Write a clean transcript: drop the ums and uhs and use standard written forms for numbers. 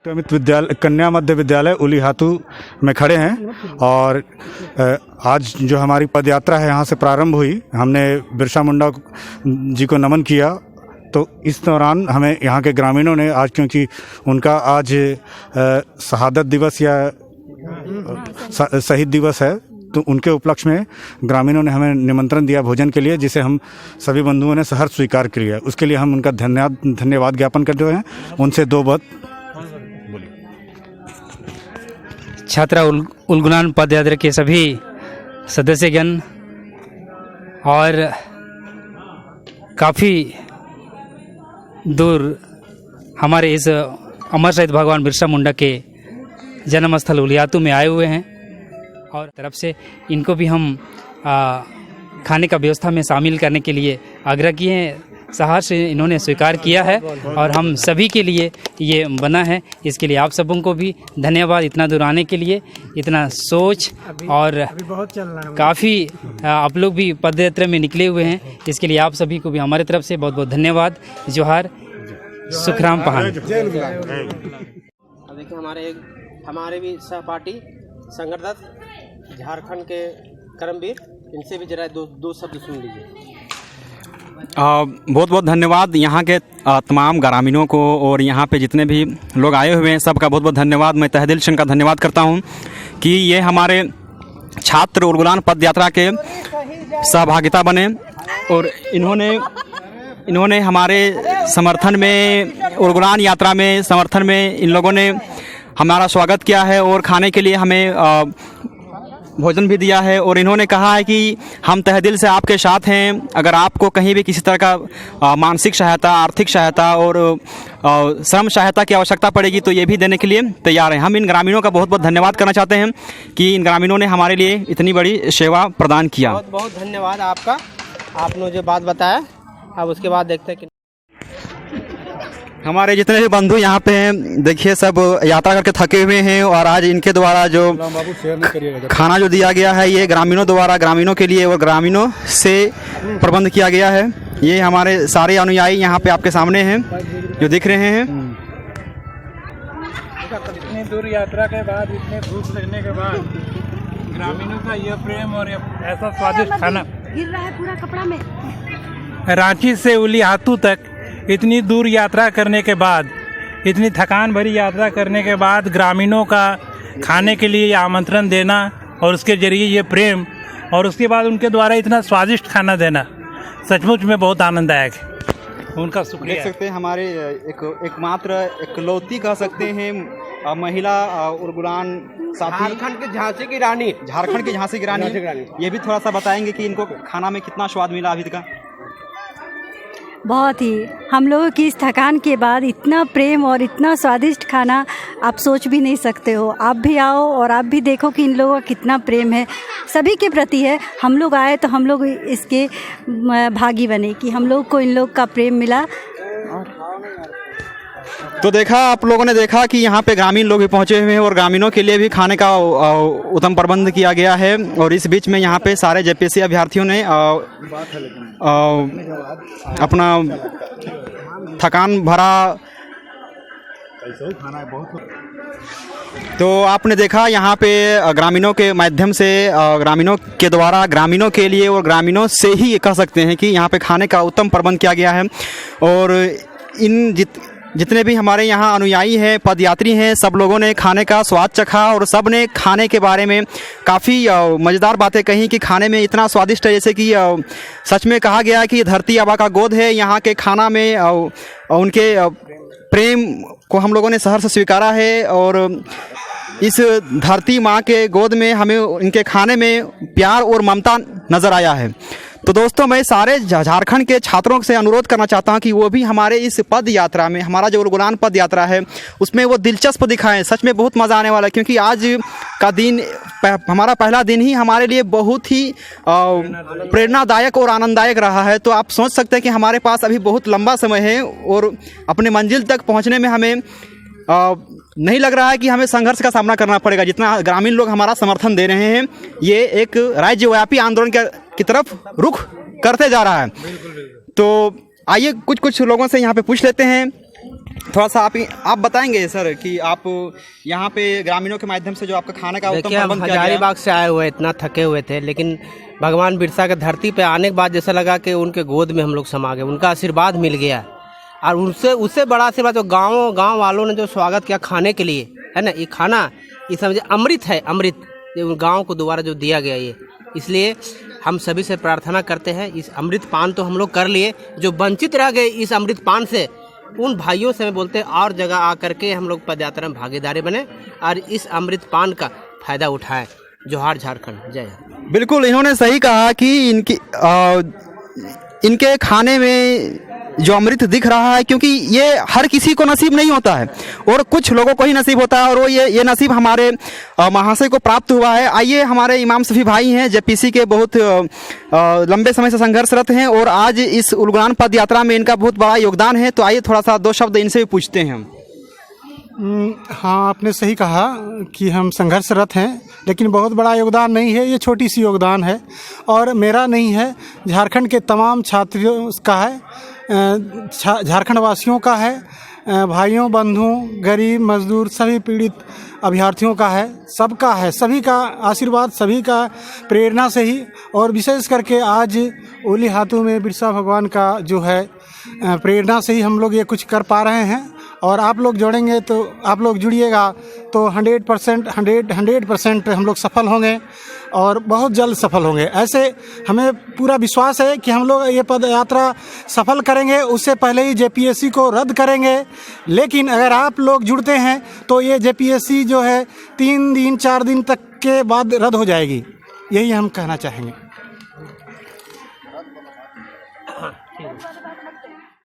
अमित विद्यालय कन्या मध्य विद्यालय उलीहातू में खड़े हैं और आज जो हमारी पद यात्रा है यहाँ से प्रारंभ हुई। हमने बिरसा मुंडा जी को नमन किया। तो इस दौरान हमें यहाँ के ग्रामीणों ने आज, क्योंकि उनका आज शहादत दिवस या शहीद दिवस है, तो उनके उपलक्ष्य में ग्रामीणों ने हमें निमंत्रण दिया भोजन के लिए, जिसे हम सभी बंधुओं ने सहर्ष स्वीकार किया। उसके लिए हम उनका धन्यवाद ज्ञापन करते हैं। उनसे दो बात छात्रा उलगुलान पदयात्रा के सभी सदस्यगण और काफ़ी दूर हमारे इस अमर शहीद भगवान बिरसा मुंडा के जन्म स्थल उलीहातू में आए हुए हैं और तरफ से इनको भी हम खाने का व्यवस्था में शामिल करने के लिए आग्रह किए हैं। सहर्ष इन्होंने स्वीकार किया है और हम सभी के लिए ये बना है। इसके लिए आप सबों को भी धन्यवाद, इतना दूर आने के लिए, इतना सोच और काफ़ी आप लोग भी पदयात्रा में निकले हुए हैं। इसके लिए आप सभी को भी हमारे तरफ से बहुत बहुत धन्यवाद। जोहार, सुखराम पहाड़। देखिए हमारे भी सहपाठी संगठन झारखंड के कर्मवीर, इनसे भी जरा दो शब्द सुन लीजिए। बहुत बहुत धन्यवाद यहाँ के तमाम ग्रामीणों को और यहाँ पे जितने भी लोग आए हुए हैं सबका बहुत बहुत धन्यवाद। मैं तहे दिल से इनका धन्यवाद करता हूँ कि ये हमारे छात्र उलगुलान पद यात्रा के सहभागिता बने और इन्होंने हमारे समर्थन में, उलगुलान यात्रा में समर्थन में इन लोगों ने हमारा स्वागत किया है और खाने के लिए हमें भोजन भी दिया है। और इन्होंने कहा है कि हम तहे दिल से आपके साथ हैं। अगर आपको कहीं भी किसी तरह का मानसिक सहायता, आर्थिक सहायता और श्रम सहायता की आवश्यकता पड़ेगी तो ये भी देने के लिए तैयार हैं। हम इन ग्रामीणों का बहुत बहुत धन्यवाद करना चाहते हैं कि इन ग्रामीणों ने हमारे लिए इतनी बड़ी सेवा प्रदान किया। बहुत बहुत धन्यवाद आपका, आपने जो बात बताया। अब उसके बाद देखते हैं कि हमारे जितने भी बंधु यहाँ पे हैं, देखिए सब यात्रा करके थके हुए हैं और आज इनके द्वारा जो खाना जो दिया गया है ये ग्रामीणों द्वारा, ग्रामीणों के लिए और ग्रामीणों से प्रबंध किया गया है। ये हमारे सारे अनुयायी यहाँ पे आपके सामने हैं जो दिख रहे हैं। इतनी दूर यात्रा के बाद, इतने धूप लगने के बाद ग्रामीणों का ये प्रेम और ऐसा स्वादिष्ट खाना गिर रहा है पूरा कपड़ा में। रांची से उलीहातू तक इतनी दूर यात्रा करने के बाद, इतनी थकान भरी यात्रा करने के बाद ग्रामीणों का खाने के लिए आमंत्रण देना और उसके जरिए ये प्रेम और उसके बाद उनके द्वारा इतना स्वादिष्ट खाना देना सचमुच में बहुत आनंददायक है। उनका शुक्रिया। देख सकते हैं हमारे एकमात्र इकलौती कह सकते हैं महिला उलगुलान साथी, झारखंड की झांसी की रानी, ये भी थोड़ा सा बताएंगे कि इनको खाना में कितना स्वाद मिला अभी तक। बहुत ही, हम लोगों की इस थकान के बाद इतना प्रेम और इतना स्वादिष्ट खाना आप सोच भी नहीं सकते हो। आप भी आओ और आप भी देखो कि इन लोगों का कितना प्रेम है, सभी के प्रति है। हम लोग आए तो हम लोग इसके भागी बने कि हम लोग को इन लोग का प्रेम मिला। और तो देखा, आप लोगों ने देखा कि यहाँ पे ग्रामीण लोग भी पहुँचे हुए हैं और ग्रामीणों के लिए भी खाने का उत्तम प्रबंध किया गया है। और इस बीच में यहाँ पे सारे जेपीएससी अभ्यर्थियों ने अपना थकान भरा तो आपने देखा यहाँ पे ग्रामीणों के माध्यम से, ग्रामीणों के द्वारा ग्रामीणों के लिए और ग्रामीणों से ही कह सकते हैं कि यहाँ पे खाने का उत्तम प्रबंध किया गया है। और इन जितने भी हमारे यहाँ अनुयायी हैं, पदयात्री हैं, सब लोगों ने खाने का स्वाद चखा और सब ने खाने के बारे में काफ़ी मज़ेदार बातें कही कि खाने में इतना स्वादिष्ट है, जैसे कि सच में कहा गया कि धरती आबा का गोद है। यहाँ के खाना में उनके प्रेम को हम लोगों ने सहर्ष स्वीकारा है और इस धरती माँ के गोद में हमें इनके खाने में प्यार और ममता नज़र आया है। तो दोस्तों, मैं सारे झारखंड के छात्रों से अनुरोध करना चाहता हूं कि वो भी हमारे इस पद यात्रा में, हमारा जो उलगुलान पद यात्रा है उसमें वो दिलचस्प दिखाएं। सच में बहुत मज़ा आने वाला है, क्योंकि आज का दिन, हमारा पहला दिन ही हमारे लिए बहुत ही प्रेरणादायक और आनंददायक रहा है। तो आप सोच सकते हैं कि हमारे पास अभी बहुत लंबा समय है और अपने मंजिल तक पहुँचने में हमें नहीं लग रहा है कि हमें संघर्ष का सामना करना पड़ेगा। जितना ग्रामीण लोग हमारा समर्थन दे रहे हैं, ये एक राज्यव्यापी आंदोलन की तरफ रुख करते जा रहा है। तो आइए कुछ लोगों से यहाँ पे पूछ लेते हैं थोड़ा सा आप बताएंगे सर कि आप यहाँ पे ग्रामीणों के माध्यम से जो आपका खाने का उत्तम देखिए, हम प्रबंध किया गया। हजारीबाग से आए हुए इतना थके हुए थे, लेकिन भगवान बिरसा के धरती पे आने के बाद जैसा लगा कि उनके गोद में हम लोग समा गए, उनका आशीर्वाद मिल गया। और उससे बड़ा आशीर्वाद जो गाँव वालों ने जो स्वागत किया खाने के लिए, है ना, ये खाना ये समझे अमृत है, अमृत ये गाँव को दोबारा जो दिया गया ये। इसलिए हम सभी से प्रार्थना करते हैं, इस अमृत पान तो हम लोग कर लिए, जो वंचित रह गए इस अमृत पान से, उन भाइयों से मैं बोलते हैं और जगह आ करके हम लोग पदयात्रा में भागीदारी बने और इस अमृत पान का फायदा उठाएं। जोहार झारखंड, जय हिंद। बिल्कुल, इन्होंने सही कहा कि इनके खाने में जो अमृत दिख रहा है, क्योंकि ये हर किसी को नसीब नहीं होता है और कुछ लोगों को ही नसीब होता है, और वो ये नसीब हमारे महाशय को प्राप्त हुआ है। आइए, हमारे इमाम सफ़ी भाई हैं, जेपीसी के बहुत लंबे समय से संघर्षरत हैं और आज इस उलगुलान पद यात्रा में इनका बहुत बड़ा योगदान है। तो आइए थोड़ा सा दो शब्द इनसे भी पूछते हैं हम। हाँ, आपने सही कहा कि हम संघर्षरत हैं, लेकिन बहुत बड़ा योगदान नहीं है, ये छोटी सी योगदान है और मेरा नहीं है, झारखंड के तमाम छात्रों का है, झारखंड वासियों का है, भाइयों बंधुओं, गरीब मजदूर, सभी पीड़ित अभ्यर्थियों का है, सबका है, सभी का आशीर्वाद, सभी का प्रेरणा से ही, और विशेष करके आज ओली हाथू में बिरसा भगवान का जो है प्रेरणा से ही हम लोग ये कुछ कर पा रहे हैं। और आप लोग जोड़ेंगे तो आप लोग जुड़िएगा तो 100% हम लोग सफल होंगे और बहुत जल्द सफल होंगे। ऐसे हमें पूरा विश्वास है कि हम लोग ये पद यात्रा सफल करेंगे, उससे पहले ही जेपीएससी को रद्द करेंगे। लेकिन अगर आप लोग जुड़ते हैं तो ये जेपीएससी जो है 3 दिन 4 दिन तक के बाद रद्द हो जाएगी, यही हम कहना चाहेंगे।